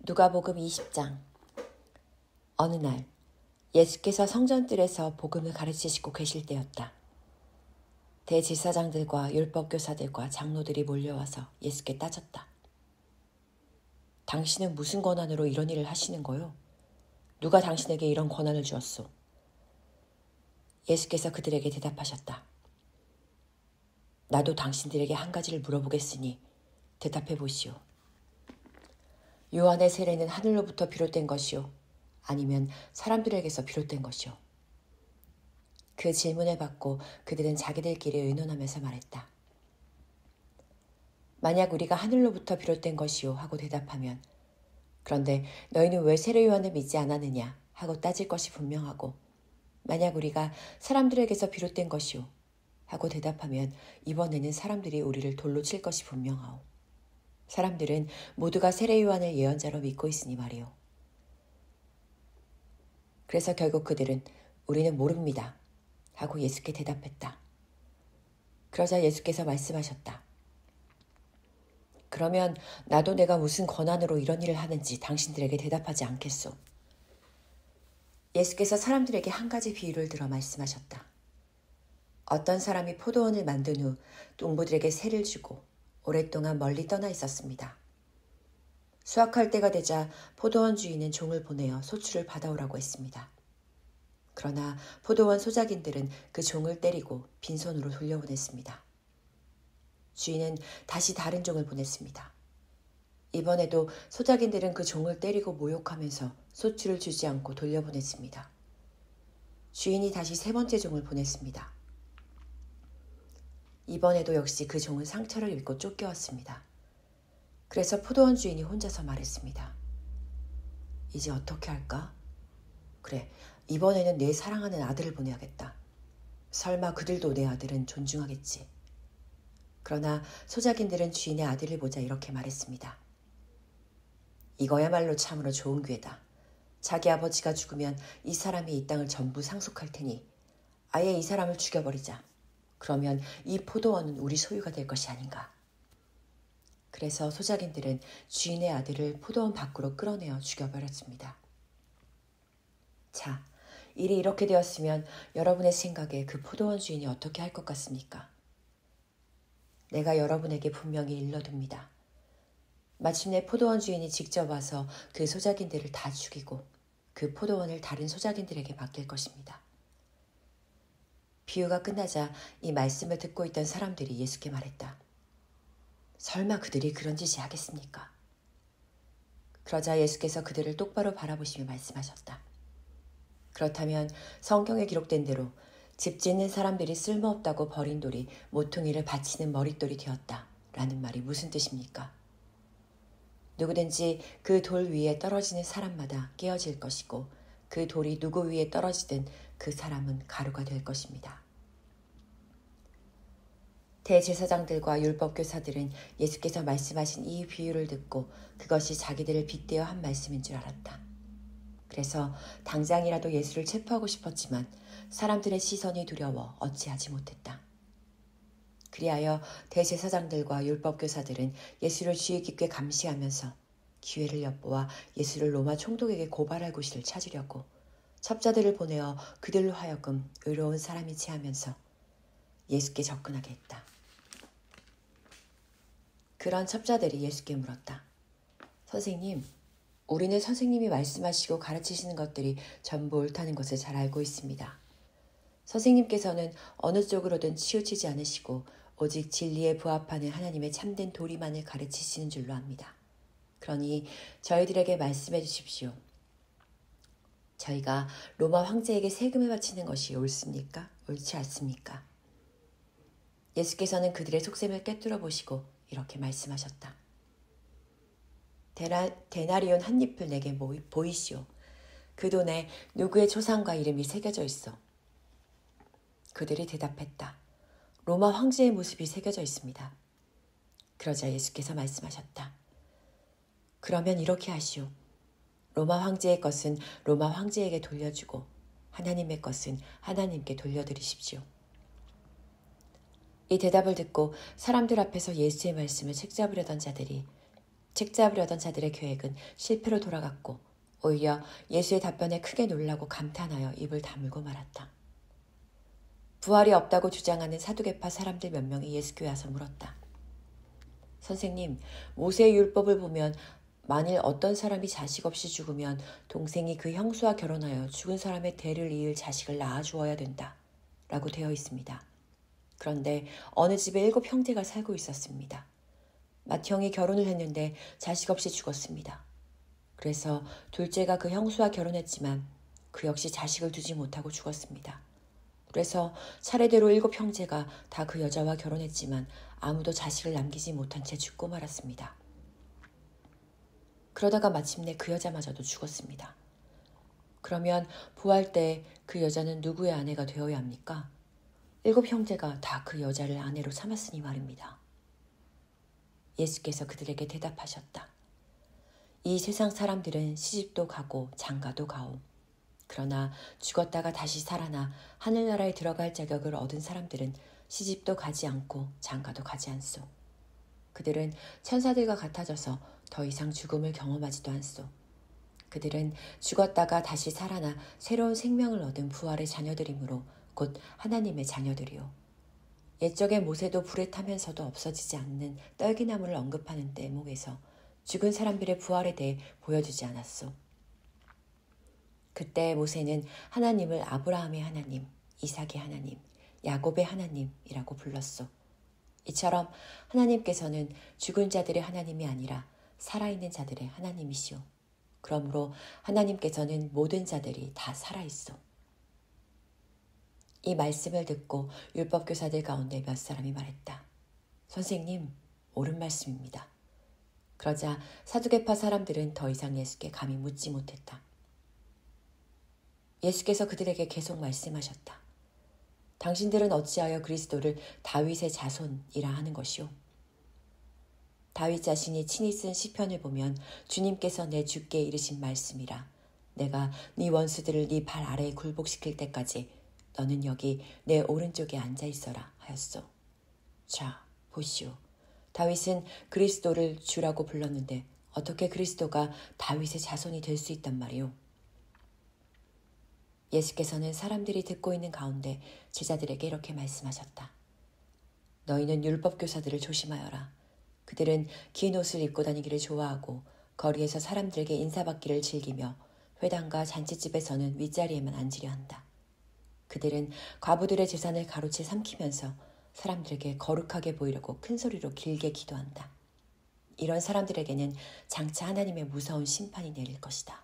누가복음 20장. 어느 날 예수께서 성전뜰에서 복음을 가르치시고 계실 때였다. 대제사장들과 율법교사들과 장로들이 몰려와서 예수께 따졌다. 당신은 무슨 권한으로 이런 일을 하시는 거요? 누가 당신에게 이런 권한을 주었소? 예수께서 그들에게 대답하셨다. 나도 당신들에게 한 가지를 물어보겠으니 대답해 보시오. 요한의 세례는 하늘로부터 비롯된 것이오? 아니면 사람들에게서 비롯된 것이오? 그 질문을 받고 그들은 자기들끼리 의논하면서 말했다. 만약 우리가 하늘로부터 비롯된 것이오 하고 대답하면 그런데 너희는 왜 세례 요한을 믿지 않았느냐 하고 따질 것이 분명하고 만약 우리가 사람들에게서 비롯된 것이오 하고 대답하면 이번에는 사람들이 우리를 돌로 칠 것이 분명하오. 사람들은 모두가 세례 요한을 예언자로 믿고 있으니 말이오. 그래서 결국 그들은 우리는 모릅니다 하고 예수께 대답했다. 그러자 예수께서 말씀하셨다. 그러면 나도 내가 무슨 권한으로 이런 일을 하는지 당신들에게 대답하지 않겠소. 예수께서 사람들에게 한 가지 비유를 들어 말씀하셨다. 어떤 사람이 포도원을 만든 후 농부들에게 세를 주고 오랫동안 멀리 떠나 있었습니다. 수확할 때가 되자 포도원 주인은 종을 보내어 소출을 받아오라고 했습니다. 그러나 포도원 소작인들은 그 종을 때리고 빈손으로 돌려보냈습니다. 주인은 다시 다른 종을 보냈습니다. 이번에도 소작인들은 그 종을 때리고 모욕하면서 소출을 주지 않고 돌려보냈습니다. 주인이 다시 세 번째 종을 보냈습니다. 이번에도 역시 그 종은 상처를 입고 쫓겨왔습니다. 그래서 포도원 주인이 혼자서 말했습니다. 이제 어떻게 할까? 그래, 이번에는 내 사랑하는 아들을 보내야겠다. 설마 그들도 내 아들은 존중하겠지. 그러나 소작인들은 주인의 아들을 보자 이렇게 말했습니다. 이거야말로 참으로 좋은 기회다. 자기 아버지가 죽으면 이 사람이 이 땅을 전부 상속할 테니 아예 이 사람을 죽여버리자. 그러면 이 포도원은 우리 소유가 될 것이 아닌가. 그래서 소작인들은 주인의 아들을 포도원 밖으로 끌어내어 죽여버렸습니다. 자, 일이 이렇게 되었으면 여러분의 생각에 그 포도원 주인이 어떻게 할 것 같습니까? 내가 여러분에게 분명히 일러둡니다. 마침내 포도원 주인이 직접 와서 그 소작인들을 다 죽이고 그 포도원을 다른 소작인들에게 맡길 것입니다. 비유가 끝나자 이 말씀을 듣고 있던 사람들이 예수께 말했다. 설마 그들이 그런 짓이 하겠습니까? 그러자 예수께서 그들을 똑바로 바라보시며 말씀하셨다. 그렇다면 성경에 기록된 대로 집 짓는 사람들이 쓸모없다고 버린 돌이 모퉁이를 받치는 머릿돌이 되었다 라는 말이 무슨 뜻입니까? 누구든지 그 돌 위에 떨어지는 사람마다 깨어질 것이고 그 돌이 누구 위에 떨어지든 그 사람은 가루가 될 것입니다. 대제사장들과 율법교사들은 예수께서 말씀하신 이 비유를 듣고 그것이 자기들을 빗대어 한 말씀인 줄 알았다. 그래서 당장이라도 예수를 체포하고 싶었지만 사람들의 시선이 두려워 어찌하지 못했다. 그리하여 대제사장들과 율법교사들은 예수를 주의 깊게 감시하면서 기회를 엿보아 예수를 로마 총독에게 고발할 곳을 찾으려고 첩자들을 보내어 그들로 하여금 의로운 사람이지 하면서 예수께 접근하게 했다. 그런 첩자들이 예수께 물었다. 선생님, 우리는 선생님이 말씀하시고 가르치시는 것들이 전부 옳다는 것을 잘 알고 있습니다. 선생님께서는 어느 쪽으로든 치우치지 않으시고 오직 진리에 부합하는 하나님의 참된 도리만을 가르치시는 줄로 압니다. 그러니 저희들에게 말씀해 주십시오. 저희가 로마 황제에게 세금을 바치는 것이 옳습니까? 옳지 않습니까? 예수께서는 그들의 속셈을 꿰뚫어 보시고 이렇게 말씀하셨다. 데나리온 한 잎을 내게 보이시오. 그 돈에 누구의 초상과 이름이 새겨져 있어. 그들이 대답했다. 로마 황제의 모습이 새겨져 있습니다. 그러자 예수께서 말씀하셨다. 그러면 이렇게 하시오. 로마 황제의 것은 로마 황제에게 돌려주고 하나님의 것은 하나님께 돌려드리십시오. 이 대답을 듣고 사람들 앞에서 예수의 말씀을 책잡으려던 자들이 책 잡으려던 자들의 계획은 실패로 돌아갔고 오히려 예수의 답변에 크게 놀라고 감탄하여 입을 다물고 말았다. 부활이 없다고 주장하는 사두개파 사람들 몇 명이 예수께 와서 물었다. 선생님, 모세의 율법을 보면 만일 어떤 사람이 자식 없이 죽으면 동생이 그 형수와 결혼하여 죽은 사람의 대를 이을 자식을 낳아주어야 된다. 라고 되어 있습니다. 그런데 어느 집에 7 형제가 살고 있었습니다. 맏형이 결혼을 했는데 자식 없이 죽었습니다. 그래서 둘째가 그 형수와 결혼했지만 그 역시 자식을 두지 못하고 죽었습니다. 그래서 차례대로 7 형제가 다 그 여자와 결혼했지만 아무도 자식을 남기지 못한 채 죽고 말았습니다. 그러다가 마침내 그 여자마저도 죽었습니다. 그러면 부활 때 그 여자는 누구의 아내가 되어야 합니까? 7 형제가 다 그 여자를 아내로 삼았으니 말입니다. 예수께서 그들에게 대답하셨다. 이 세상 사람들은 시집도 가고 장가도 가오. 그러나 죽었다가 다시 살아나 하늘나라에 들어갈 자격을 얻은 사람들은 시집도 가지 않고 장가도 가지 않소. 그들은 천사들과 같아져서 더 이상 죽음을 경험하지도 않소. 그들은 죽었다가 다시 살아나 새로운 생명을 얻은 부활의 자녀들이므로 곧 하나님의 자녀들이요. 옛적의 모세도 불에 타면서도 없어지지 않는 떨기나무를 언급하는 대목에서 죽은 사람들의 부활에 대해 보여주지 않았소. 그때 모세는 하나님을 아브라함의 하나님, 이삭의 하나님, 야곱의 하나님이라고 불렀소. 이처럼 하나님께서는 죽은 자들의 하나님이 아니라 살아있는 자들의 하나님이시오. 그러므로 하나님께서는 모든 자들이 다 살아있소. 이 말씀을 듣고 율법교사들 가운데 몇 사람이 말했다. 선생님, 옳은 말씀입니다. 그러자 사두개파 사람들은 더 이상 예수께 감히 묻지 못했다. 예수께서 그들에게 계속 말씀하셨다. 당신들은 어찌하여 그리스도를 다윗의 자손이라 하는 것이오? 다윗 자신이 친히 쓴 시편을 보면 주님께서 내 주께 이르신 말씀이라. 내가 네 원수들을 네 발 아래에 굴복시킬 때까지 너는 여기 내 오른쪽에 앉아 있어라 하였소. 자, 보시오. 다윗은 그리스도를 주라고 불렀는데 어떻게 그리스도가 다윗의 자손이 될 수 있단 말이오? 예수께서는 사람들이 듣고 있는 가운데 제자들에게 이렇게 말씀하셨다. 너희는 율법교사들을 조심하여라. 그들은 긴 옷을 입고 다니기를 좋아하고 거리에서 사람들에게 인사받기를 즐기며 회당과 잔치집에서는 윗자리에만 앉으려 한다. 그들은 과부들의 재산을 가로채 삼키면서 사람들에게 거룩하게 보이려고 큰 소리로 길게 기도한다. 이런 사람들에게는 장차 하나님의 무서운 심판이 내릴 것이다.